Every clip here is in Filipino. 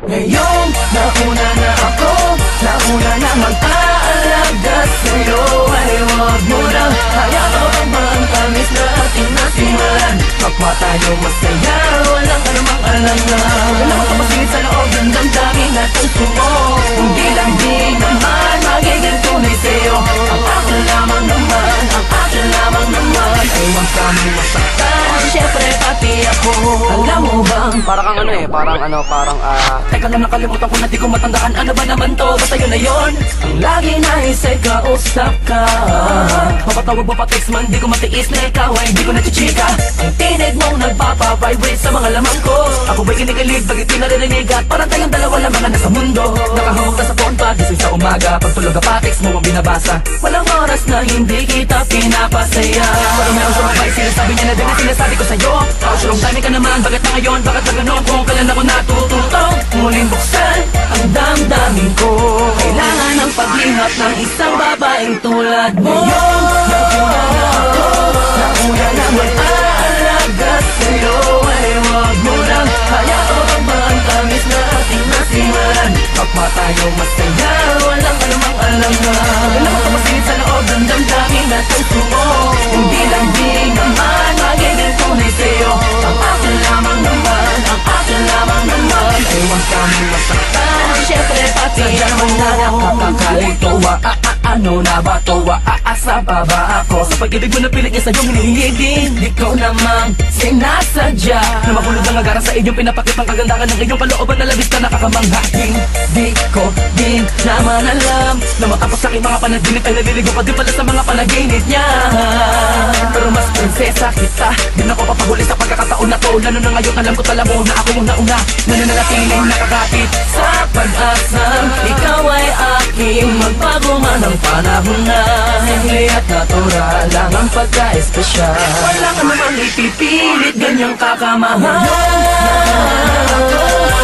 Ngayon, nauna na ako, nauna na mag-aalaga sa'yo. Ay huwag mo na hayaan ba ang tamis na ating nasimulan. Kapwa tayo masaya, walang anumang alangan. Walang makapasingit sa loob ng damdamin at puso mo. Hindi lang di naman magiging tunay sa'yo. Ang akin lamang naman, ang akin lamang naman. Ay huwag kami masaktan, syempre pati ako. Alam mo bang, parang teka lang, nakalimutan ko na di ko matandaan. Ano ba naman to? Basta yun na yun. Ang lagi na isa'y kausap ka. Mapatawag mo pa text man, di ko matiis na ikaw ay di ko nachichika. Ang tinig mong nagpapavibrate sa mga lamang ko. Ako ba'y kinikilig, bakit di naririnig? At parang tayong dalawa lang mga nasa mundo. Nakahawag na sa phone pa, gising sa umaga. Pagtulog pa, text mo ang binabasa. Walang oras na hindi kita pinapasaya. Parang meron sa mga sinasabi niya na din ang sinasabi ko sa'yo. Ako sure time ka naman, bakit na ngayon? Bakit na ganon? Kung kailan ako natututo muling buksan ang damdamin ko. Kailangan ng paglingap ng isang babaeng tulad mo. Nauna na ako, nauna na mag-aalaga sa'yo. Ay huwag mo nang hayaan ba ang tamis na ating nasimulan. Kapwa tayo masaya, walang anumang alangan. Walang makapasingit sa loob ng damdamin at puso mo. Hindi lang di naman magiging tunay sa'yo. Ang akin lamang naman, ang akin lamang naman. Ay huwag kami masaktan, syempre pati ako. Nakakakalito, ano na ba to? Aasa pa ba ako? Sa pag-ibig mo na pilit niya sa iyong hinihiling. Di ko naman sinasadya na mahulog ang agaran sa inyong pinapakit ang kagandahan ng iyong kalooban na labis na nakakamangha. Di ko din naman alam na matapos sa aking mga panaginip ay naliligo pa din pala sa mga panaginip niya. Pero mas prinsesa kita, din ako papahuli sa pagkakataon na to. Lalo na ngayon alam ko tala mo na ako yung nauna, nananatiling nakakapit sa pag-asang ikaw ay aking magpaguman ng panahon na hindi at natural lang ang pagka-espesyal. Wala ka namang ipipilit, ganyang kakamahal.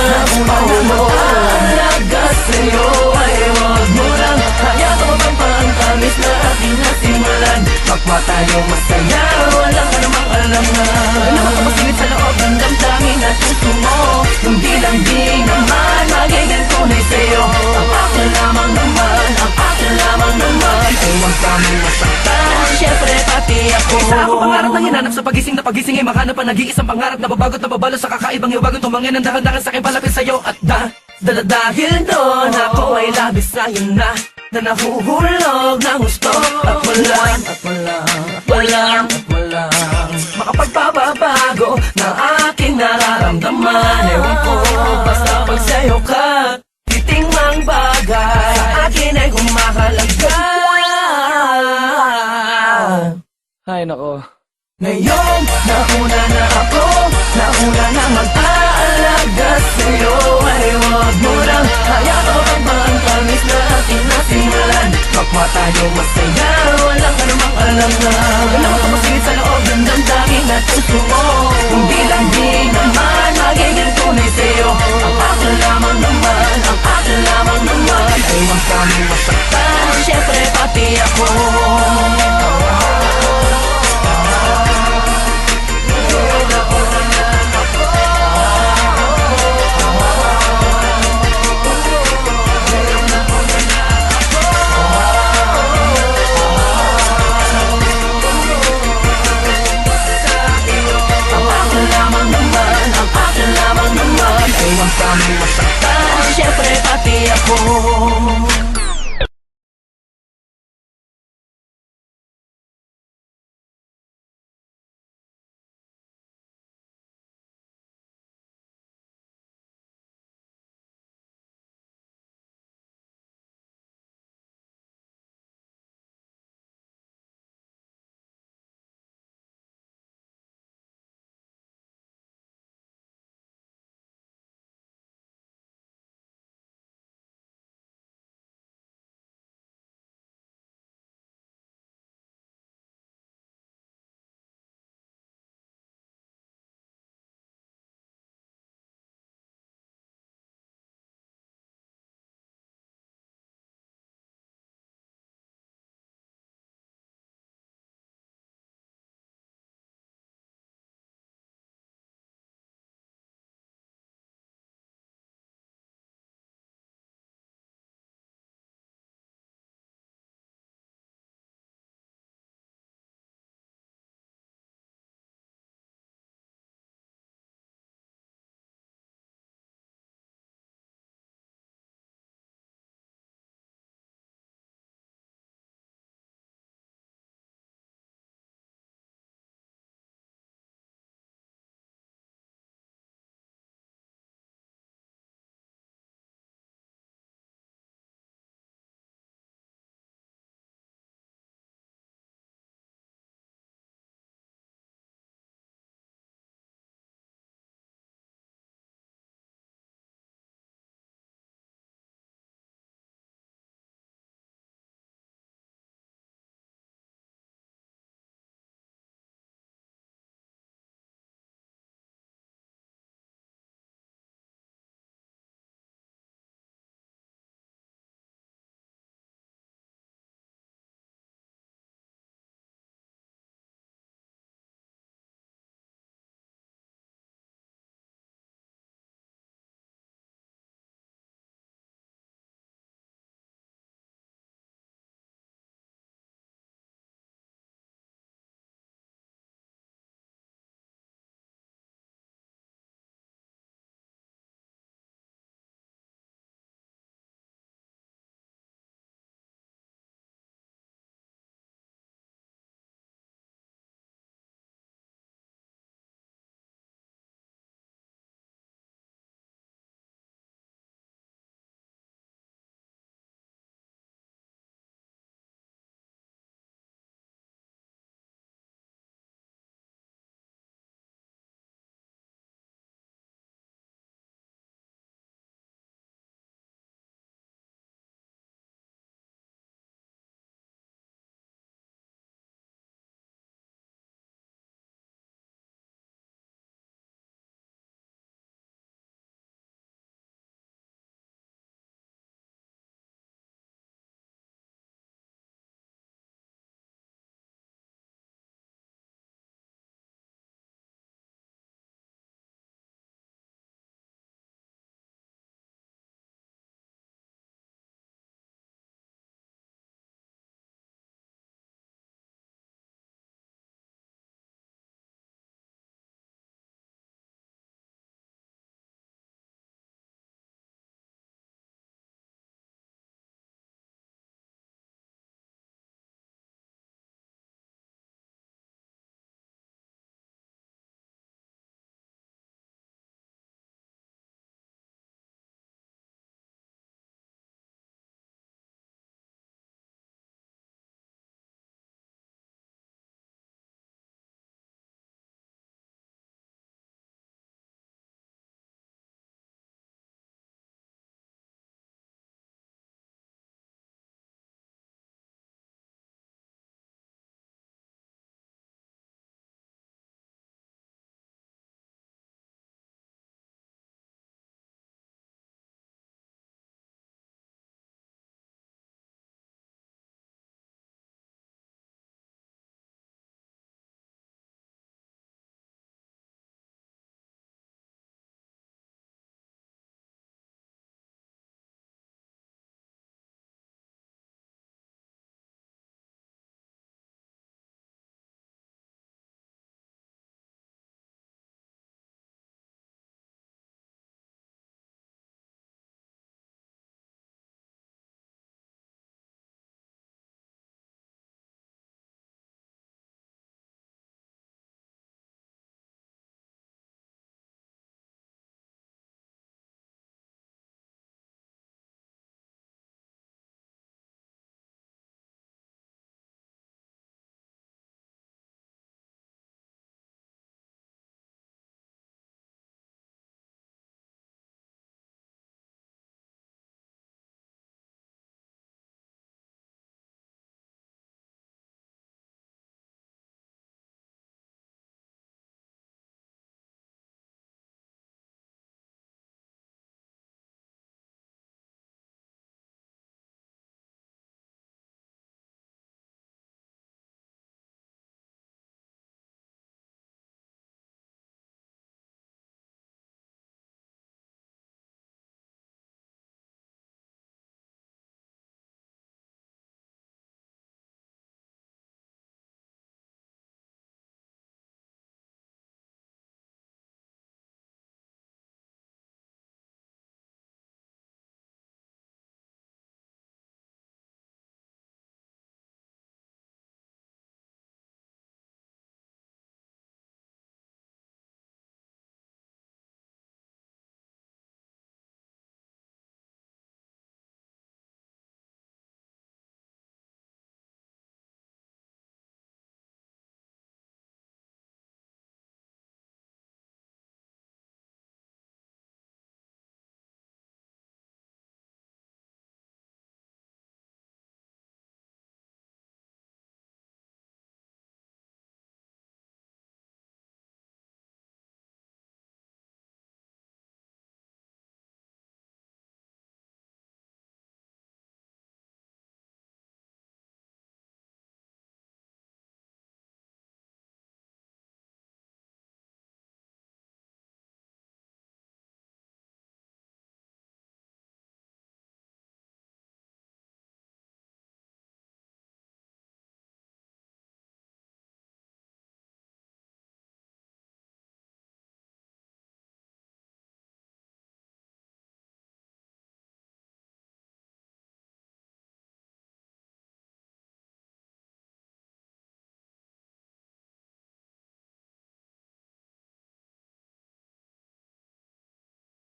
Nauna mo alaga sa'yo. Ay huwag mo lang hayaan ang pangtamis na ating nasimulan. Kapwa tayo masaya, walang anumang alangan. Walang makapasingit sa loob ng damdamin at puso mo. Hindi lang di naman magiging tunay sa'yo. Ang akin lamang naman, ang akin lamang naman. Ay huwag kami masaktan, syempre pati ako. Isa ako pangarap na hinanap sa pagising na pagising ay makahanap pa nag-iisang pangarap na babagot na babalo sa kakaibang hiwagang tumangin ang dahan-dahan sa aking palapit sa'yo. At dahil doon ako ay labis sa'yo na nahuhulog ng gusto. At walang makapagpapabago ng aking nararamdaman. Ewan ko, basta pag sa'yo ka titing mang bagay sa akin ay humahalaga. Ay nako. Ngayon, nauna na ako, nauna na mag-aalaga sa'yo. Ay huwag mo lang hayaan ba ang tamis na ating nasimulan. Kapwa tayo masaya, walang anumang alangan. Walang makapasingit sa loob ng damdamin at puso mo. Hindi lang di naman magiging